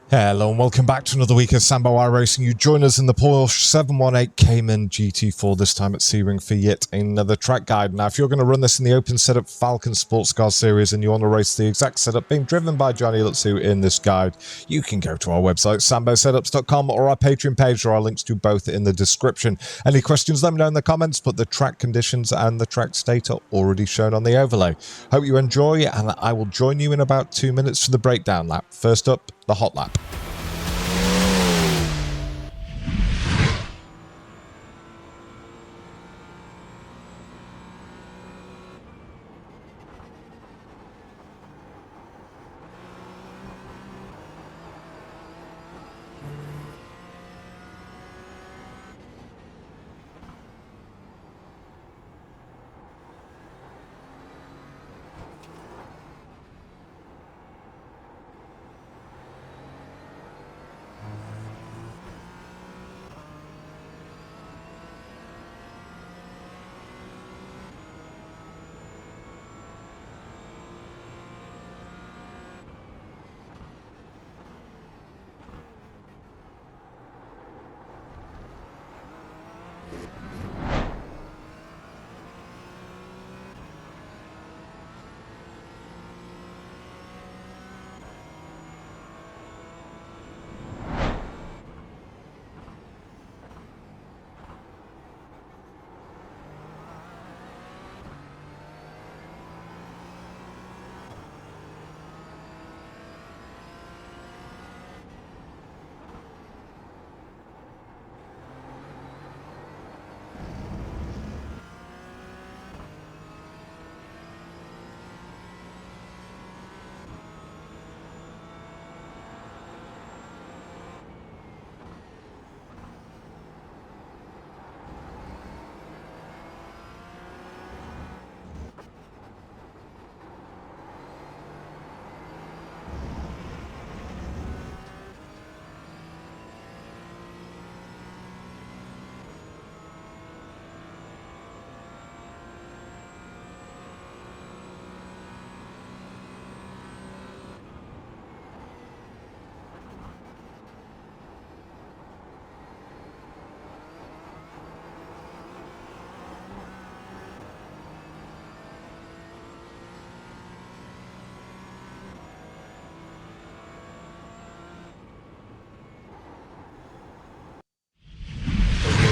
Hello and welcome back to another week of Sambo iRacing. You join us in the Porsche 718 Cayman GT4, this time at Sebring for yet another track guide. Now, if you're going to run this in the open setup Falcon Sports Car Series and you want to race the exact setup being driven by Gianni Lutzu in this guide, you can go to our website, sambosetups.com, or our Patreon page. There are links to both in the description. Any questions, let me know in the comments, but the track conditions and the track state are already shown on the overlay. Hope you enjoy, and I will join you in about 2 minutes for the breakdown lap. First up, the hot lap.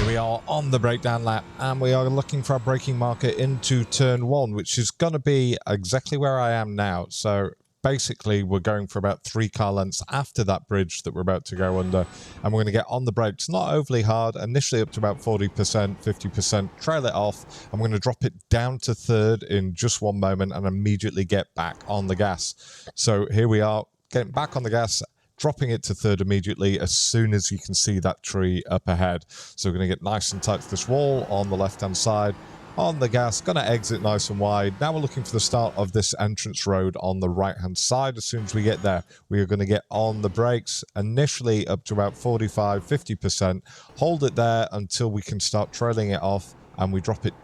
We are on the breakdown lap and we are looking for our braking marker into turn one, which is going to be exactly where I am now. So basically we're going for about 3 car lengths after that bridge that we're about to go under, and we're going to get on the brakes, not overly hard, initially up to about 40%, 50%, trail it off. I'm going to drop it down to third in just one moment and immediately get back on the gas. So here we are, getting back on the gas, dropping it to third immediately as soon as you can see that tree up ahead. So we're going to get nice and tight to this wall on the left-hand side, on the gas, going to exit nice and wide. Now we're looking for the start of this entrance road on the right-hand side. As soon as we get there, we are going to get on the brakes, initially up to about 45, 50%. Hold it there until we can start trailing it off, and we drop it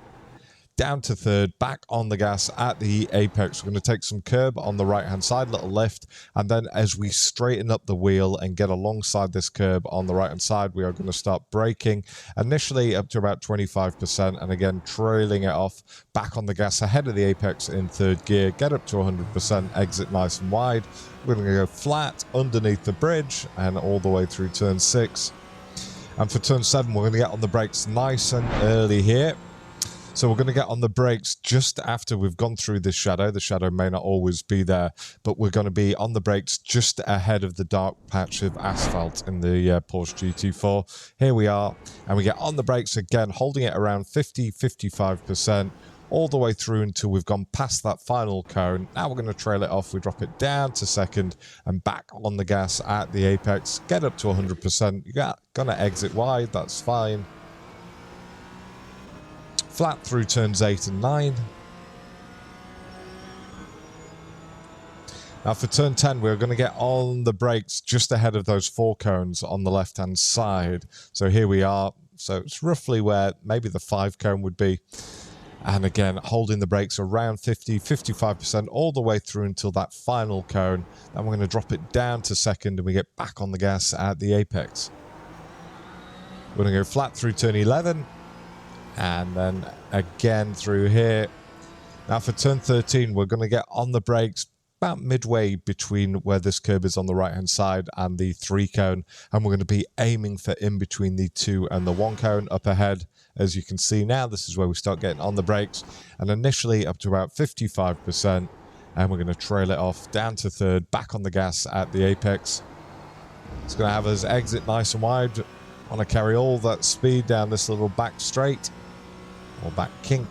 down to third, back on the gas at the apex. We're going to take some curb on the right hand side, little lift, and then as we straighten up the wheel and get alongside this curb on the right hand side, we are going to start braking, initially up to about 25%, and again trailing it off, back on the gas ahead of the apex in third gear, get up to 100%, exit nice and wide. We're going to go flat underneath the bridge and all the way through turn 6. And for turn 7, we're going to get on the brakes nice and early here. So we're going to get on the brakes just after we've gone through this shadow. The shadow may not always be there, but we're going to be on the brakes just ahead of the dark patch of asphalt in the Porsche GT4. Here we are, and we get on the brakes again, holding it around 50, 55%, all the way through until we've gone past that final cone. Now we're going to trail it off. We drop it down to second and back on the gas at the apex. Get up to 100%. You're going to exit wide. That's fine. Flat through turns 8 and 9. Now for turn 10, we're going to get on the brakes just ahead of those 4 cones on the left-hand side. So here we are. So it's roughly where maybe the 5 cone would be. And again, holding the brakes around 55% all the way through until that final cone. Then we're going to drop it down to second and we get back on the gas at the apex. We're going to go flat through turn 11 and then again through here. Now for turn 13, we're going to get on the brakes about midway between where this curb is on the right hand side and the 3 cone, and we're going to be aiming for in between the 2 and the 1 cone up ahead. As you can see now, this is where we start getting on the brakes, and initially up to about 55%, and we're going to trail it off down to third, back on the gas at the apex. It's going to have us exit nice and wide. Want to carry all that speed down this little back straight or back kink.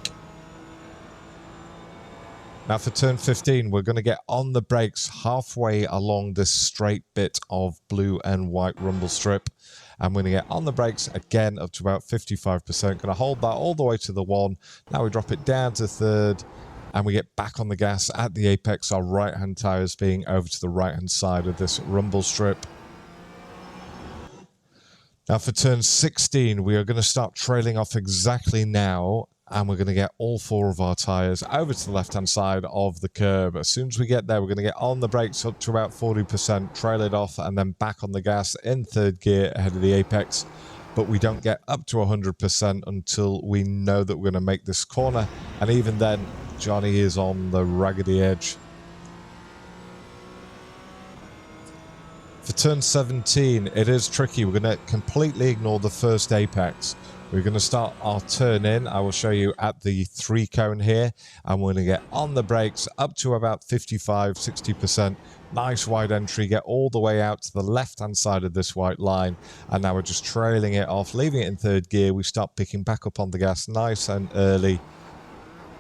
Now for turn 15, we're going to get on the brakes halfway along this straight bit of blue and white rumble strip. And we're going to get on the brakes again up to about 55%. Going to hold that all the way to the 1. Now we drop it down to third and we get back on the gas at the apex, our right-hand tyres being over to the right-hand side of this rumble strip. Now for turn 16, we are going to start trailing off exactly now. And we're going to get all 4 of our tyres over to the left-hand side of the curb. As soon as we get there, we're going to get on the brakes up to about 40%, trail it off, and then back on the gas in third gear ahead of the apex. But we don't get up to 100% until we know that we're going to make this corner. And even then, Johnny is on the raggedy edge. For turn 17, it is tricky. We're going to completely ignore the first apex. We're going to start our turn in. I will show you at the 3 cone here. And we're going to get on the brakes up to about 55-60%. Nice wide entry. Get all the way out to the left-hand side of this white line. And now we're just trailing it off, leaving it in third gear. We start picking back up on the gas nice and early.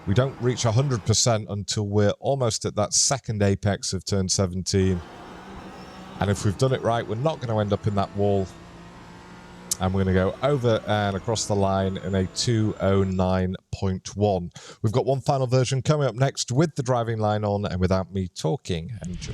We don't reach 100% until we're almost at that second apex of turn 17. And if we've done it right, we're not going to end up in that wall. And we're going to go over and across the line in a 2:09.1. We've got one final version coming up next with the driving line on and without me talking. Enjoy.